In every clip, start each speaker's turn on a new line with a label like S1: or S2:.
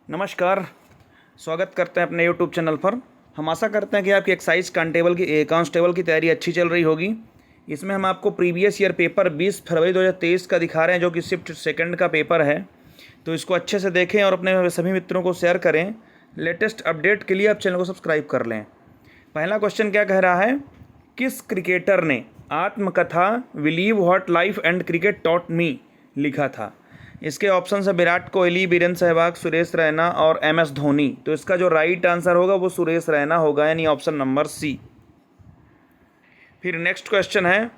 S1: नमस्कार। स्वागत करते हैं अपने यूट्यूब चैनल पर। हम आशा करते हैं कि आपकी एक्साइज कांस्टेबल की तैयारी अच्छी चल रही होगी। इसमें हम आपको प्रीवियस ईयर पेपर 20 फरवरी 2023 का दिखा रहे हैं, जो कि शिफ्ट सेकंड का पेपर है। तो इसको अच्छे से देखें और अपने सभी मित्रों को शेयर करें। लेटेस्ट अपडेट के लिए आप चैनल को सब्सक्राइब कर लें। पहला क्वेश्चन क्या कह रहा है, किस क्रिकेटर ने आत्मकथा believe what life and cricket taught me लिखा था। इसके ऑप्शन है विराट कोहली, वीरेंद्र सहवाग, सुरेश रैना और MS धोनी। तो इसका जो राइट आंसर होगा वो सुरेश रैना होगा, यानी ऑप्शन नंबर सी। फिर नेक्स्ट क्वेश्चन है,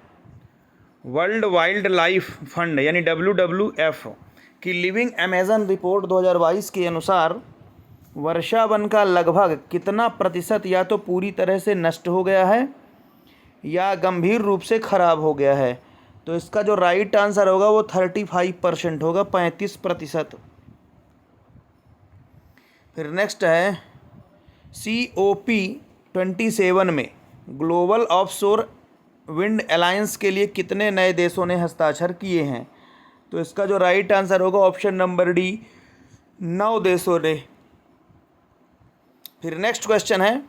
S1: वर्ल्ड वाइल्ड लाइफ फंड यानी WWF की लिविंग अमेजन रिपोर्ट 2022 के अनुसार वर्षा वन का लगभग कितना प्रतिशत या तो पूरी तरह से नष्ट हो गया है या गंभीर रूप से खराब हो गया है। तो इसका जो राइट आंसर होगा वो 35% होगा, 35%। फिर नेक्स्ट है, COP27 में ग्लोबल ऑफशोर विंड अलायंस के लिए कितने नए देशों ने हस्ताक्षर किए हैं। तो इसका जो राइट आंसर होगा ऑप्शन नंबर डी, 9 देशों ने। फिर नेक्स्ट क्वेश्चन है,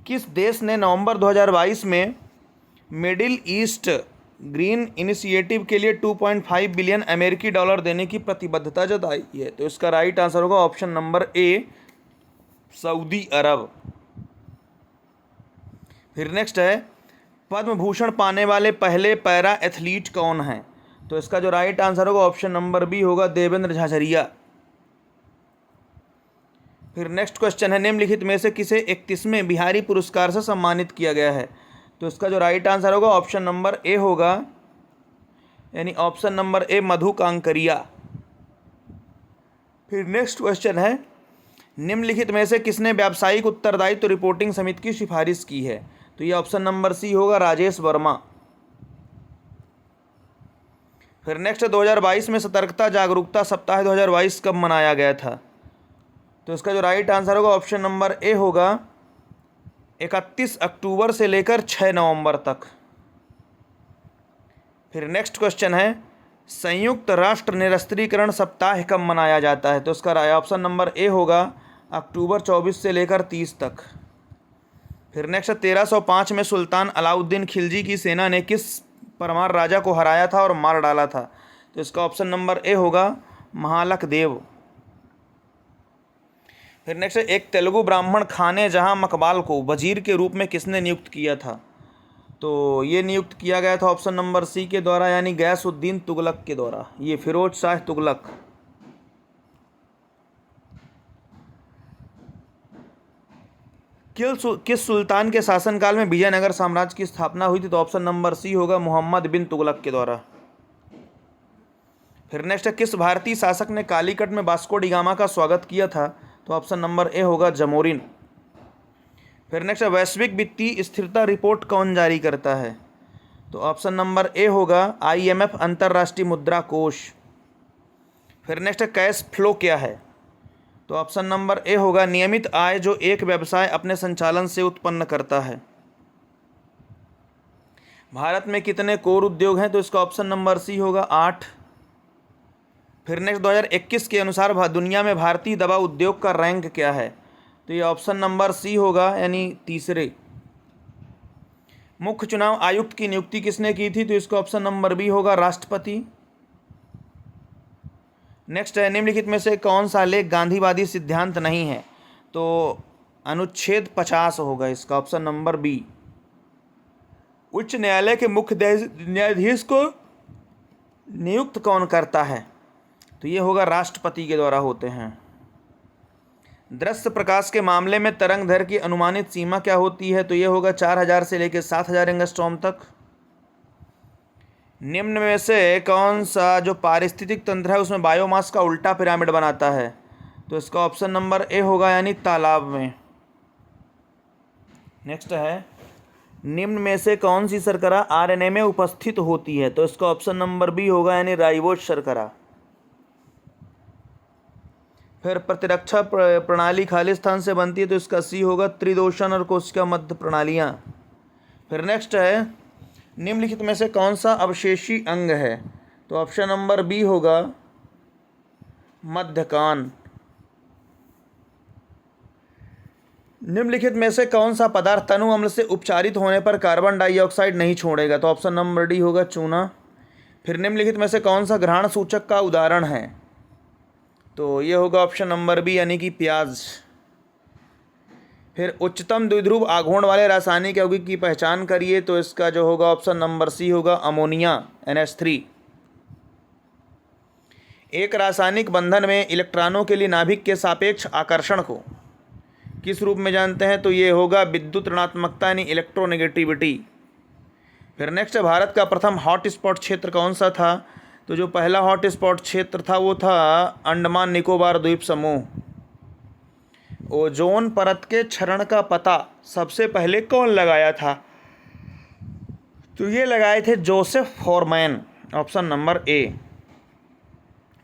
S1: किस देश ने नवंबर 2022 में मिडिल ईस्ट ग्रीन इनिशिएटिव के लिए 2.5 बिलियन अमेरिकी डॉलर देने की प्रतिबद्धता जताई है। तो इसका राइट आंसर होगा ऑप्शन नंबर ए, सऊदी अरब। फिर नेक्स्ट है, पद्म भूषण पाने वाले पहले पैरा एथलीट कौन हैं। तो इसका जो राइट आंसर होगा ऑप्शन नंबर बी होगा, देवेंद्र झाझरिया। फिर नेक्स्ट क्वेश्चन है, निम्नलिखित में से किसे 31वें बिहारी पुरस्कार से सम्मानित किया गया है। तो इसका जो राइट आंसर होगा ऑप्शन नंबर ए होगा, यानी ऑप्शन नंबर ए, मधु कांकरिया। फिर नेक्स्ट क्वेश्चन है, निम्नलिखित में से किसने व्यावसायिक उत्तरदायित्व रिपोर्टिंग समिति की सिफारिश की है। तो ये ऑप्शन नंबर सी होगा, राजेश वर्मा। फिर नेक्स्ट 2022 में सतर्कता जागरूकता सप्ताह 2022 कब मनाया गया था। तो इसका जो राइट आंसर होगा ऑप्शन नंबर ए होगा, 31 अक्टूबर से लेकर 6 नवंबर तक। फिर नेक्स्ट क्वेश्चन है, संयुक्त राष्ट्र निरस्त्रीकरण सप्ताह कब मनाया जाता है। तो इसका ऑप्शन नंबर ए होगा, अक्टूबर 24 से लेकर 30 तक। फिर नेक्स्ट 1305 में सुल्तान अलाउद्दीन खिलजी की सेना ने किस परमार राजा को हराया था और मार डाला था। तो इसका ऑप्शन नंबर ए होगा, महालक देव। फिर नेक्स्ट, एक तेलुगु ब्राह्मण खाने जहां मकबाल को वजीर के रूप में किसने नियुक्त किया था। तो ये नियुक्त किया गया था ऑप्शन नंबर सी के द्वारा, यानी गयासुद्दीन तुगलक के द्वारा। ये फिरोज शाह तुगलक। किस सुल्तान के शासनकाल में विजयनगर साम्राज्य की स्थापना हुई थी। तो ऑप्शन नंबर सी होगा, मोहम्मद बिन तुगलक के द्वारा। फिर नेक्स्ट, किस भारतीय शासक ने कालीकट में वास्को डी गामा का स्वागत किया था। तो ऑप्शन नंबर ए होगा, जमोरिन। फिर नेक्स्ट, वैश्विक वित्तीय स्थिरता रिपोर्ट कौन जारी करता है। तो ऑप्शन नंबर ए होगा, IMF, अंतर्राष्ट्रीय मुद्रा कोष। फिर नेक्स्ट, कैश फ्लो क्या है। तो ऑप्शन नंबर ए होगा, नियमित आय जो एक व्यवसाय अपने संचालन से उत्पन्न करता है। भारत में कितने कोर उद्योग हैं। तो इसका ऑप्शन नंबर सी होगा, 8। फिर नेक्स्ट, 2021 के अनुसार दुनिया में भारतीय दवा उद्योग का रैंक क्या है। तो ये ऑप्शन नंबर सी होगा, यानी तीसरे। मुख्य चुनाव आयुक्त की नियुक्ति किसने की थी। तो इसका ऑप्शन नंबर बी होगा, राष्ट्रपति। नेक्स्ट है, निम्नलिखित में से कौन सा लेख गांधीवादी सिद्धांत नहीं है। तो अनुच्छेद 50 होगा, इसका ऑप्शन नंबर बी। उच्च न्यायालय के मुख्य न्यायाधीश को नियुक्त कौन करता है। तो ये होगा, राष्ट्रपति के द्वारा होते हैं। दृश्य प्रकाश के मामले में तरंग दैर्घ्य की अनुमानित सीमा क्या होती है। तो ये होगा 4000 से लेकर 7000 एंगस्ट्रॉम तक। निम्न में से कौन सा जो पारिस्थितिक तंत्र है उसमें बायोमास का उल्टा पिरामिड बनाता है। तो इसका ऑप्शन नंबर ए होगा, यानी तालाब में। नेक्स्ट है, निम्न में से कौन सी शर्करा RNA में उपस्थित होती है। तो इसका ऑप्शन नंबर बी होगा, यानी राइबोज शर्करा। फिर प्रतिरक्षा प्रणाली खालिस्तान से बनती है। तो इसका सी होगा, त्रिदोषण और कोशिका मध्य प्रणालियाँ। फिर नेक्स्ट है, निम्नलिखित में से कौन सा अवशेषी अंग है। तो ऑप्शन नंबर बी होगा, मध्यकान। निम्नलिखित में से कौन सा पदार्थ तनु अम्ल से उपचारित होने पर कार्बन डाइऑक्साइड नहीं छोड़ेगा? तो ऑप्शन नंबर डी होगा चूना। फिर निम्नलिखित में से कौन सा घ्राण सूचक का उदाहरण है? तो ये होगा ऑप्शन नंबर बी यानी कि प्याज। फिर उच्चतम द्विध्रुव आघूर्ण वाले रासायनिक यौगिक की पहचान करिए। तो इसका जो होगा ऑप्शन नंबर सी होगा अमोनिया NH3। एक रासायनिक बंधन में इलेक्ट्रॉनों के लिए नाभिक के सापेक्ष आकर्षण को किस रूप में जानते हैं? तो ये होगा विद्युत ऋणात्मकता यानी इलेक्ट्रोनेगेटिविटी। फिर नेक्स्ट है, भारत का प्रथम हॉट स्पॉट क्षेत्र कौन सा था? तो जो पहला हॉट स्पॉट क्षेत्र था वो था अंडमान निकोबार द्वीप समूह। ओजोन परत के क्षरण का पता सबसे पहले कौन लगाया था? तो ये लगाए थे Joseph Forman, option number A.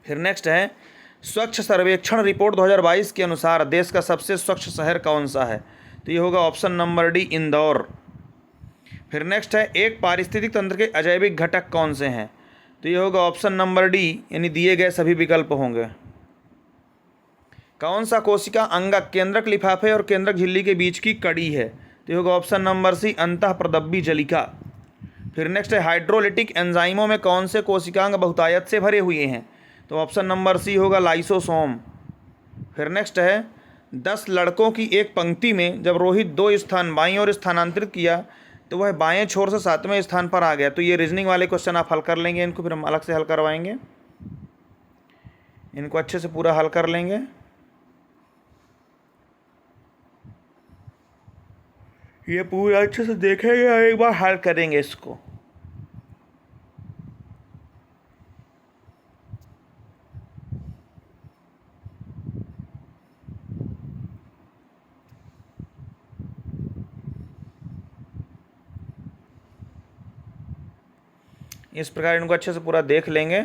S1: फिर नेक्स्ट है, स्वच्छ सर्वेक्षण रिपोर्ट 2022 के अनुसार देश का सबसे स्वच्छ शहर कौन सा है? तो ये होगा ऑप्शन नंबर डी इंदौर। फिर नेक्स्ट है, एक पारिस्थितिक तंत्र के अजैविक घटक कौन से हैं? तो ये होगा ऑप्शन नंबर डी यानी दिए गए सभी विकल्प होंगे। कौन सा कोशिका अंगक केंद्रक लिफाफे और केंद्रक झिल्ली के बीच की कड़ी है? तो ये होगा ऑप्शन नंबर सी अंतःप्रदब्बी जलिका। फिर नेक्स्ट है, हाइड्रोलिटिक एंजाइमों में कौन से कोशिकांग बहुतायत से भरे हुए हैं? तो ऑप्शन नंबर सी होगा लाइसोसोम। फिर नेक्स्ट है, 10 लड़कों की एक पंक्ति में जब रोहित 2 स्थान बाईं ओर स्थानांतरित किया तो वह बाएं छोर से 7वें स्थान पर आ गया। तो ये रीजनिंग वाले क्वेश्चन आप हल कर लेंगे, इनको फिर हम अलग से हल करवाएंगे, इनको अच्छे से पूरा हल कर लेंगे। ये पूरा अच्छे से देखेंगे और एक बार हल करेंगे इसको। इस प्रकार इनको अच्छे से पूरा देख लेंगे।